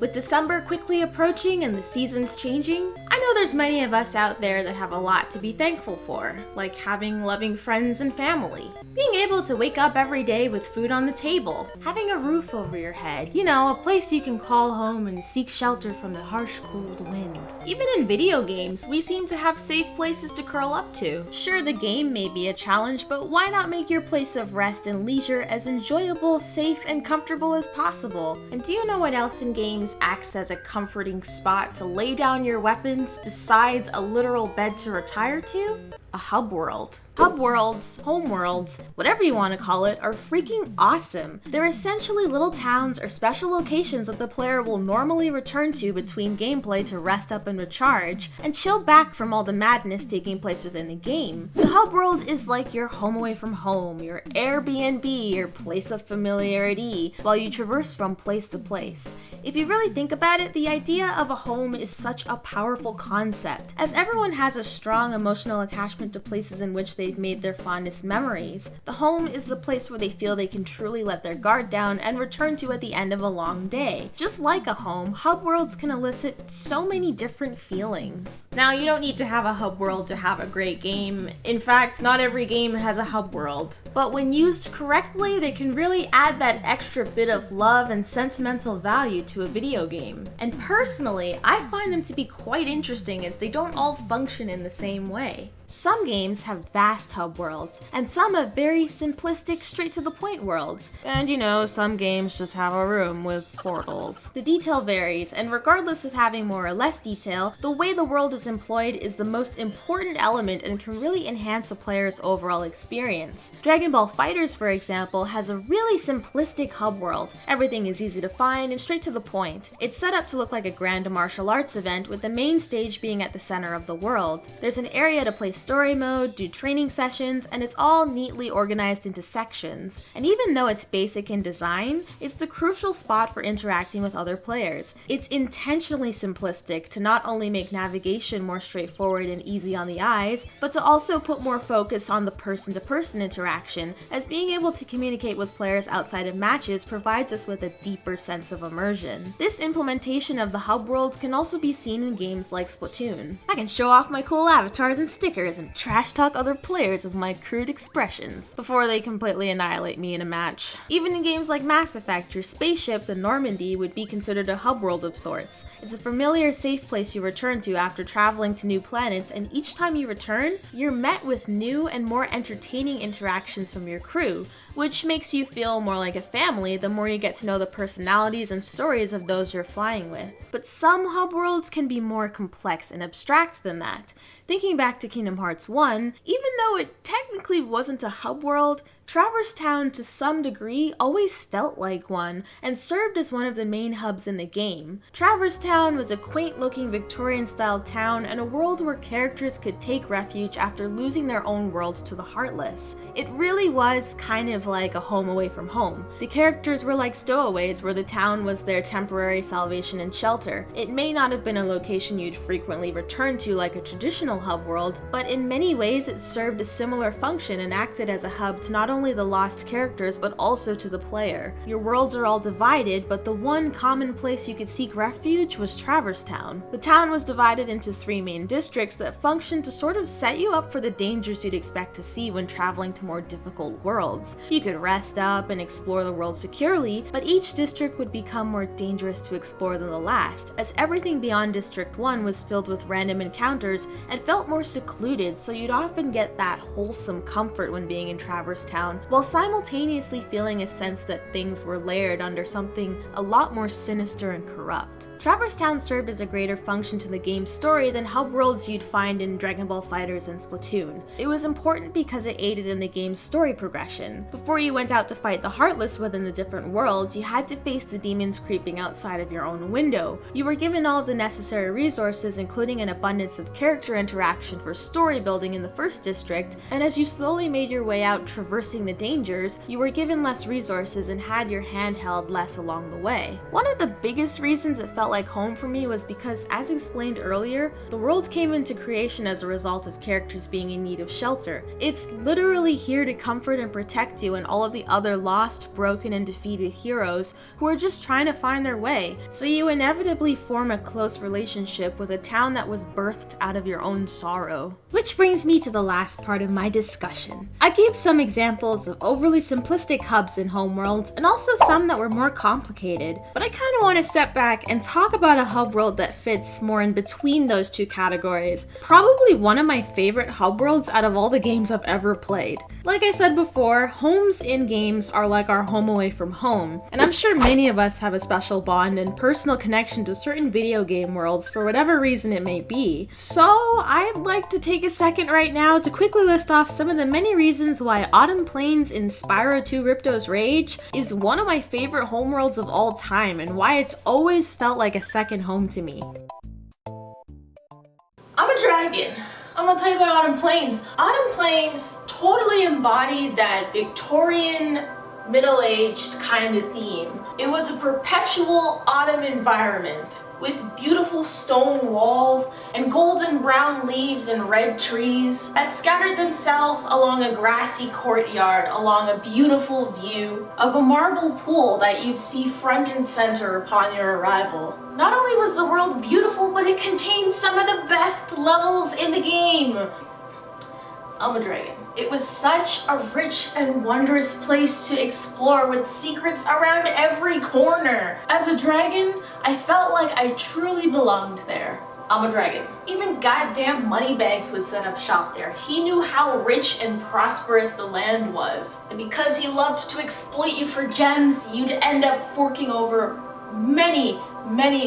With December quickly approaching and the seasons changing, I know there's many of us out there that have a lot to be thankful for, like having loving friends and family, being able to wake up every day with food on the table, having a roof over your head, a place you can call home and seek shelter from the harsh, cold wind. Even in video games, we seem to have safe places to curl up to. Sure, the game may be a challenge, but why not make your place of rest and leisure as enjoyable, safe, and comfortable as possible? And do you know what else in games acts as a comforting spot to lay down your weapons besides a literal bed to retire to? A hub world. Hub worlds, home worlds, whatever you want to call it, are freaking awesome. They're essentially little towns or special locations that the player will normally return to between gameplay to rest up and recharge, and chill back from all the madness taking place within the game. The hub world is like your home away from home, your Airbnb, your place of familiarity, while you traverse from place to place. If you really think about it, the idea of a home is such a powerful concept, as everyone has a strong emotional attachment to places in which they've made their fondest memories. The home is the place where they feel they can truly let their guard down and return to at the end of a long day. Just like a home, hub worlds can elicit so many different feelings. Now, you don't need to have a hub world to have a great game. In fact, not every game has a hub world. But when used correctly, they can really add that extra bit of love and sentimental value to a video game. And personally, I find them to be quite interesting as they don't all function in the same way. Some games have vast hub worlds, and some have very simplistic, straight-to-the-point worlds. And some games just have a room with portals. The detail varies, and regardless of having more or less detail, the way the world is employed is the most important element and can really enhance a player's overall experience. Dragon Ball FighterZ, for example, has a really simplistic hub world. Everything is easy to find and straight to the point. It's set up to look like a grand martial arts event, with the main stage being at the center of the world. There's an area to play story mode, do training sessions, and it's all neatly organized into sections. And even though it's basic in design, it's the crucial spot for interacting with other players. It's intentionally simplistic to not only make navigation more straightforward and easy on the eyes, but to also put more focus on the person-to-person interaction, as being able to communicate with players outside of matches provides us with a deeper sense of immersion. This implementation of the hub world can also be seen in games like Splatoon. I can show off my cool avatars and stickers and trash talk other players with my crude expressions before they completely annihilate me in a match. Even in games like Mass Effect, your spaceship, the Normandy, would be considered a hub world of sorts. It's a familiar, safe place you return to after traveling to new planets, and each time you return, you're met with new and more entertaining interactions from your crew, which makes you feel more like a family the more you get to know the personalities and stories of those you're flying with. But some hub worlds can be more complex and abstract than that. Thinking back to Kingdom Hearts 1, even though it technically wasn't a hub world, Traverse Town to some degree always felt like one, and served as one of the main hubs in the game. Traverse Town was a quaint-looking Victorian-style town and a world where characters could take refuge after losing their own worlds to the Heartless. It really was kind of like a home away from home. The characters were like stowaways where the town was their temporary salvation and shelter. It may not have been a location you'd frequently return to like a traditional hub world, but in many ways it served a similar function and acted as a hub to not only the lost characters but also to the player. Your worlds are all divided, but the one common place you could seek refuge was Traverse Town. The town was divided into 3 main districts that functioned to sort of set you up for the dangers you'd expect to see when traveling to more difficult worlds. You could rest up and explore the world securely, but each district would become more dangerous to explore than the last, as everything beyond District 1 was filled with random encounters and felt more secluded, so you'd often get that wholesome comfort when being in Traverse Town, while simultaneously feeling a sense that things were layered under something a lot more sinister and corrupt. Traverse Town served as a greater function to the game's story than hub worlds you'd find in Dragon Ball FighterZ and Splatoon. It was important because it aided in the game's story progression. Before you went out to fight the Heartless within the different worlds, you had to face the demons creeping outside of your own window. You were given all the necessary resources, including an abundance of character interaction for story building in the first district, and as you slowly made your way out traversing experiencing the dangers, you were given less resources and had your hand held less along the way. One of the biggest reasons it felt like home for me was because, as explained earlier, the world came into creation as a result of characters being in need of shelter. It's literally here to comfort and protect you and all of the other lost, broken, and defeated heroes who are just trying to find their way, so you inevitably form a close relationship with a town that was birthed out of your own sorrow. Which brings me to the last part of my discussion. I gave some examples of overly simplistic hubs in homeworlds and also some that were more complicated, but I kind of want to step back and talk about a hub world that fits more in between those two categories. Probably one of my favorite hub worlds out of all the games I've ever played. Like I said before, homes in games are like our home away from home, and I'm sure many of us have a special bond and personal connection to certain video game worlds for whatever reason it may be. So I'd like to take a second right now to quickly list off some of the many reasons why Autumn Plains in Spyro 2 Ripto's Rage is one of my favorite homeworlds of all time and why it's always felt like a second home to me. I'm a dragon. I'm gonna tell you about Autumn Plains. Autumn Plains totally embodied that Victorian, middle-aged kind of theme. It was a perpetual autumn environment with beautiful stone walls and golden brown leaves and red trees that scattered themselves along a grassy courtyard along a beautiful view of a marble pool that you'd see front and center upon your arrival. Not only was the world beautiful, but it contained some of the best levels in the game. I'm a dragon. It was such a rich and wondrous place to explore with secrets around every corner. As a dragon, I felt like I truly belonged there. I'm a dragon. Even goddamn Moneybags would set up shop there. He knew how rich and prosperous the land was. And because he loved to exploit you for gems, you'd end up forking over many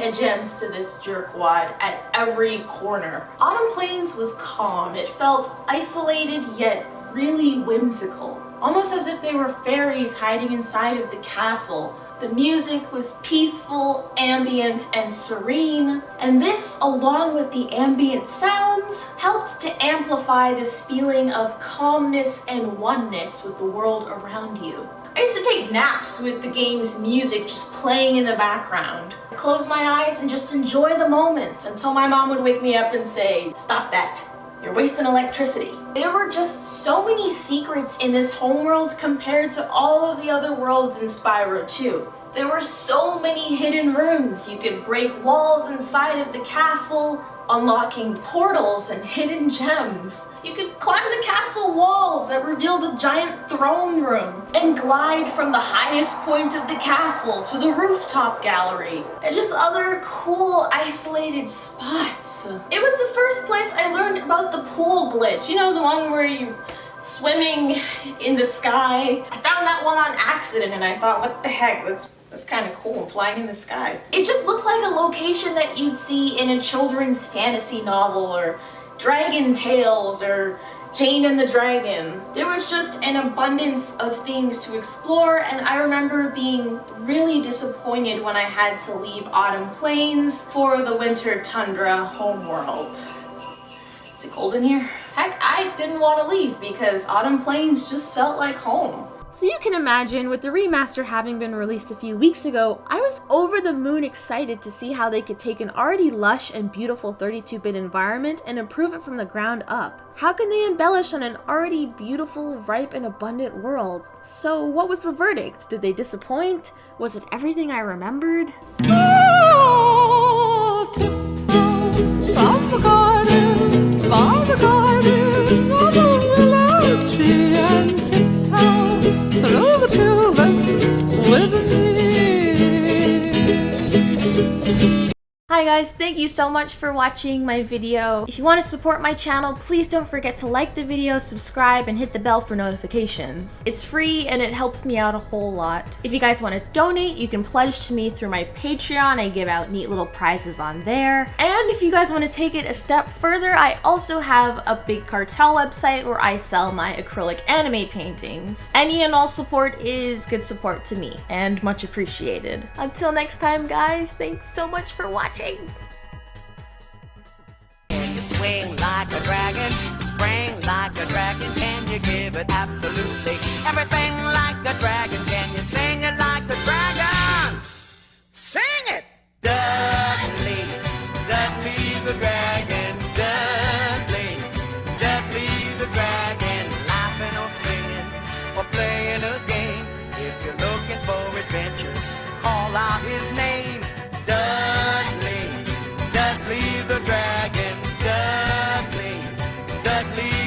a gems to this jerkwad at every corner. Autumn Plains was calm. It felt isolated yet really whimsical, almost as if they were fairies hiding inside of the castle. The music was peaceful, ambient, and serene, and this, along with the ambient sounds, helped to amplify this feeling of calmness and oneness with the world around you. I used to take naps with the game's music just playing in the background. I'd close my eyes and just enjoy the moment until my mom would wake me up and say, "Stop that. You're wasting electricity." There were just so many secrets in this homeworld compared to all of the other worlds in Spyro 2. There were so many hidden rooms. You could break walls inside of the castle, unlocking portals and hidden gems. You could climb the castle walls that revealed a giant throne room and glide from the highest point of the castle to the rooftop gallery and just other cool isolated spots. It was the first place I learned about the pool glitch. You know, the one where you're swimming in the sky. I found that one on accident and I thought, what the heck, that's kind of cool, flying in the sky. It just looks like a location that you'd see in a children's fantasy novel or Dragon Tales or Jane and the Dragon. There was just an abundance of things to explore, and I remember being really disappointed when I had to leave Autumn Plains for the Winter Tundra homeworld. Is it cold in here? Heck, I didn't want to leave because Autumn Plains just felt like home. So you can imagine, with the remaster having been released a few weeks ago, I was over the moon excited to see how they could take an already lush and beautiful 32-bit environment and improve it from the ground up. How can they embellish on an already beautiful, ripe, and abundant world? So what was the verdict? Did they disappoint? Was it everything I remembered? Oh, tiptoe from the garden, along the willow tree, and tiptoe through the tulips with me. Hi guys, thank you so much for watching my video. If you want to support my channel, please don't forget to like the video, subscribe, and hit the bell for notifications. It's free and it helps me out a whole lot. If you guys want to donate, you can pledge to me through my Patreon. I give out neat little prizes on there. And if you guys want to take it a step further, I also have a Big Cartel website where I sell my acrylic anime paintings. Any and all support is good support to me and much appreciated. Until next time guys, thanks so much for watching. Swing like a dragon. spring like a dragon? Can you give it absolutely everything like a dragon? Can you sing it like a dragon? Sing it! Dudley, Dudley the dragon, Dudley, Dudley the dragon, laughing or singing or playing a game. If you're looking for adventure, call out his name. Dudley, Dudley the dragon, Dudley, Dudley